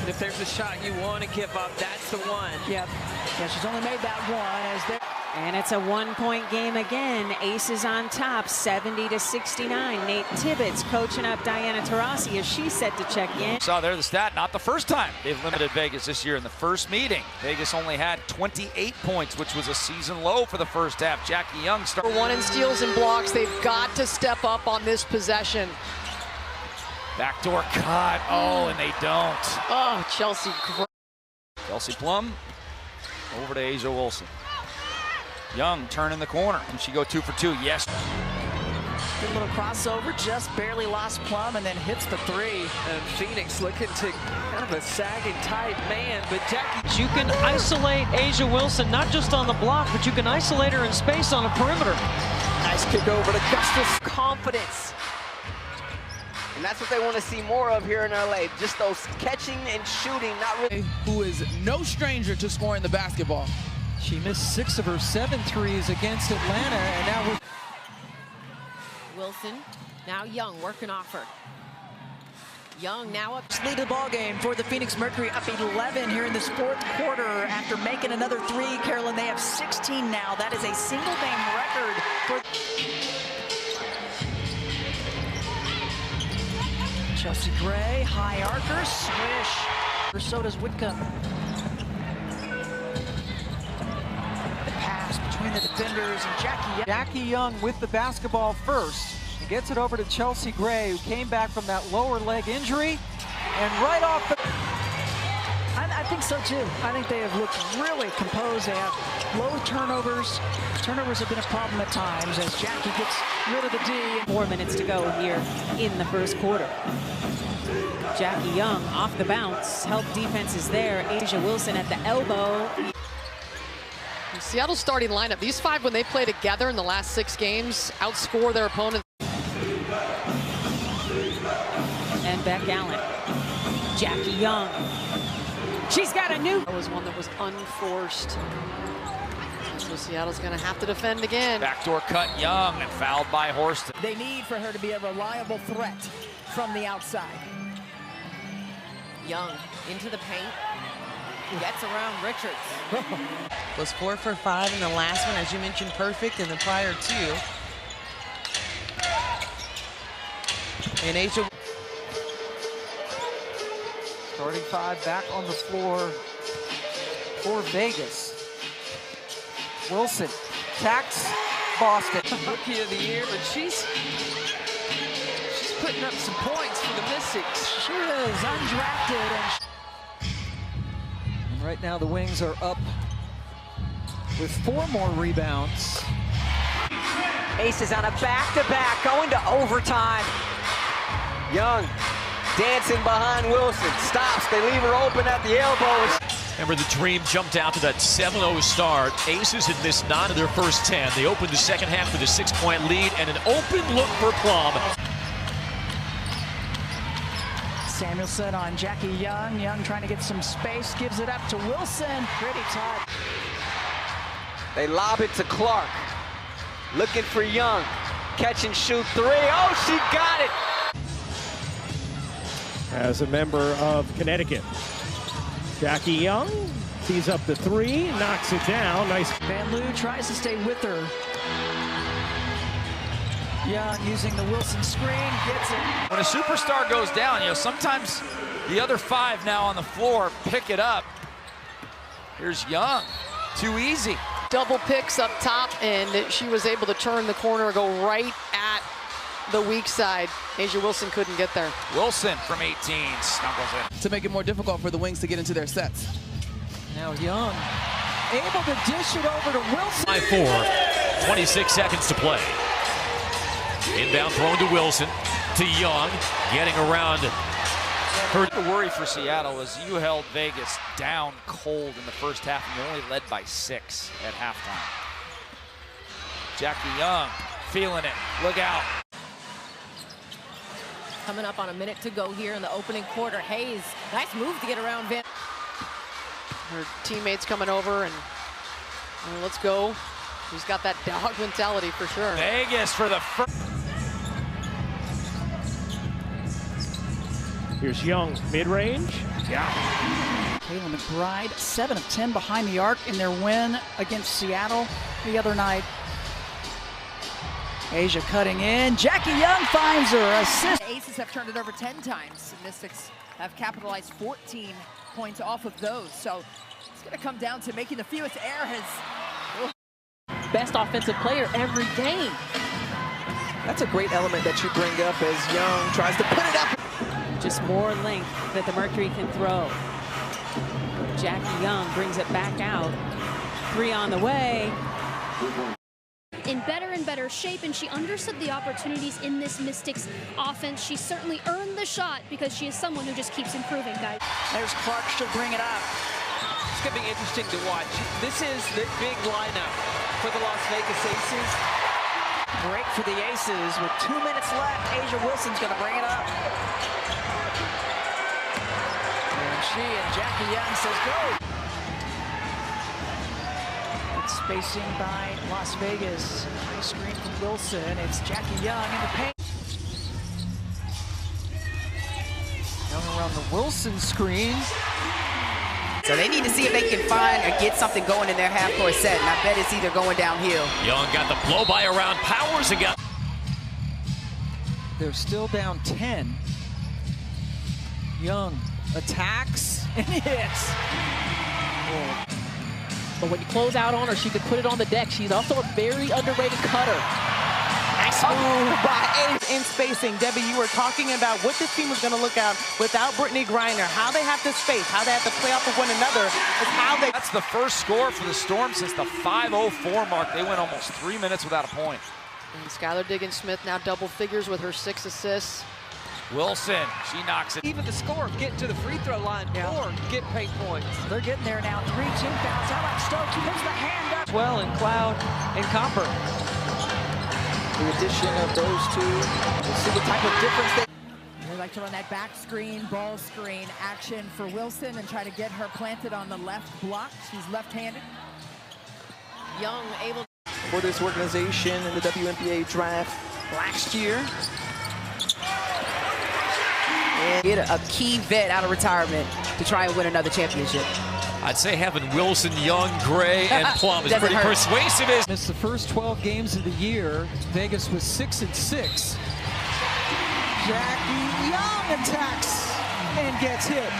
If there's a shot you want to give up, that's the one. Yep. Yeah, she's only made that one. And it's a one-point game again. Aces on top, 70-69. Nate Tibbetts coaching up Diana Taurasi as she's set to check in. Saw there the stat, not the first time they've limited Vegas this year. In the first meeting, Vegas only had 28 points, which was a season low for the first half. Jackie Young started. One in steals and blocks. They've got to step up on this possession. Backdoor cut. Oh, and they don't. Oh, Chelsea. Chelsea Plum over to Asia Wilson. Young turning the corner. Can she go 2 for 2? Yes. Good little crossover, just barely lost Plum and then hits the three. And Phoenix looking to kind of a sagging tight man, but Jackie. You can isolate Asia Wilson, not just on the block, but you can isolate her in space on the perimeter. Nice kick over to Gustus. Confidence. And that's what they want to see more of here in LA. Just those catching and shooting, not really. Who is no stranger to scoring the basketball. She missed 6 of her 7 threes against Atlanta, and now we're... Wilson, now Young working off her. Young now up. Lead of the ball game for the Phoenix Mercury, up 11 here in this fourth quarter after making another three. Carolyn, they have 16 now. That is a single-game record for Chelsea Gray. High archer, swish. So does Whitcomb. The pass between the defenders and Jackie Young. Jackie Young with the basketball first. He gets it over to Chelsea Gray, who came back from that lower leg injury. And right off the... I think so too. I think they have looked really composed. They have low turnovers. Turnovers have been a problem at times as Jackie gets rid of the D. 4 minutes to go here in the first quarter. Jackie Young off the bounce. Help defense is there. Asia Wilson at the elbow. Seattle's starting lineup. These 5, when they play together in the last 6 games, outscore their opponents. And Beck Allen. Jackie Young. She's got a new. That was one that was unforced. So Seattle's going to have to defend again. Backdoor cut Young and fouled by Horston. They need for her to be a reliable threat from the outside. Young into the paint. Gets around Richards. Was 4 for 5 in the last one, as you mentioned, perfect in the prior 2. And Asia. Starting 5 back on the floor for Vegas. Wilson tacks Boston. Rookie of the year, but she's putting up some points for the Mystics. Sure is, undrafted. And right now the Wings are up with 4 more rebounds. Aces on a back-to-back, going to overtime. Young dancing behind Wilson. Stops, they leave her open at the elbow. Remember, the Dream jumped out to that 7-0 start. Aces had missed 9 of their first 10. They opened the second half with a 6-point lead and an open look for Plum. Samuelson on Jackie Young. Young trying to get some space, gives it up to Wilson. Pretty tight. They lob it to Clark. Looking for Young. Catch and shoot 3. Oh, she got it! As a member of Connecticut, Jackie Young tees up the 3, knocks it down. Nice. Van Loo tries to stay with her. Young using the Wilson screen, gets it. When a superstar goes down, you know, sometimes the other 5 now on the floor pick it up. Here's Young. Too easy. Double picks up top, and she was able to turn the corner, go right at the weak side. Asia Wilson couldn't get there. Wilson from 18 snuggles in. To make it more difficult for the Wings to get into their sets. Now Young able to dish it over to Wilson. 5-4, 26 seconds to play. Inbound thrown to Wilson, to Young, getting around her. The worry for Seattle is you held Vegas down cold in the first half, and you only led by 6 at halftime. Jackie Young feeling it. Look out. Coming up on a minute to go here in the opening quarter. Hayes, nice move to get around Van. Her teammates coming over, and let's go. He's got that dog mentality for sure. Vegas for the first. Here's Young, mid-range. Yeah. Kayla McBride, 7 of 10 behind the arc in their win against Seattle the other night. Asia cutting in. Jackie Young finds her assist. The Aces have turned it over 10 times. The Mystics have capitalized 14 points off of those. So it's going to come down to making the fewest errors. Best offensive player every game. That's a great element that you bring up as Young tries to put it up. Just more length that the Mercury can throw. Jackie Young brings it back out. 3 on the way. In better and better shape, and she understood the opportunities in this Mystics offense. She certainly earned the shot because she is someone who just keeps improving, guys. There's Clark, she'll bring it up. It's going to be interesting to watch. This is the big lineup for the Las Vegas Aces. Break for the Aces with 2 minutes left. Asia Wilson's going to bring it up. And she and Jackie Young says go. It's spacing by Las Vegas. Nice screen from Wilson. It's Jackie Young in the paint. Young around the Wilson screen. So they need to see if they can find or get something going in their half-court set, and I bet it's either going downhill. Young got the blow-by around Powers and got... They're still down 10. Young attacks and hits. But when you close out on her, she could put it on the deck. She's also a very underrated cutter. Nice move by Ace in spacing. Debbie, you were talking about what this team was going to look at without Brittany Griner, how they have to space, how they have to play off of one another. Is how they... That's the first score for the Storm since the 5:04 mark. They went almost 3 minutes without a point. And Skylar Diggins-Smith now double figures with her 6 assists. Wilson, she knocks it. Even the score of getting to the free throw line or get paint points. They're getting there now. 3-2 fouls. How about Stokes? He puts the hand up. Well, in Cloud and Copper. The addition of those two, we'll see what type of difference they... They like to run that back screen, ball screen action for Wilson and try to get her planted on the left block. She's left-handed. Young able for this organization in the WNBA draft last year. And get a key vet out of retirement to try and win another championship. I'd say having Wilson, Young, Gray, and Plum is pretty persuasive. Missed the first 12 games of the year. Vegas was 6-6. Jackie Young attacks and gets hit.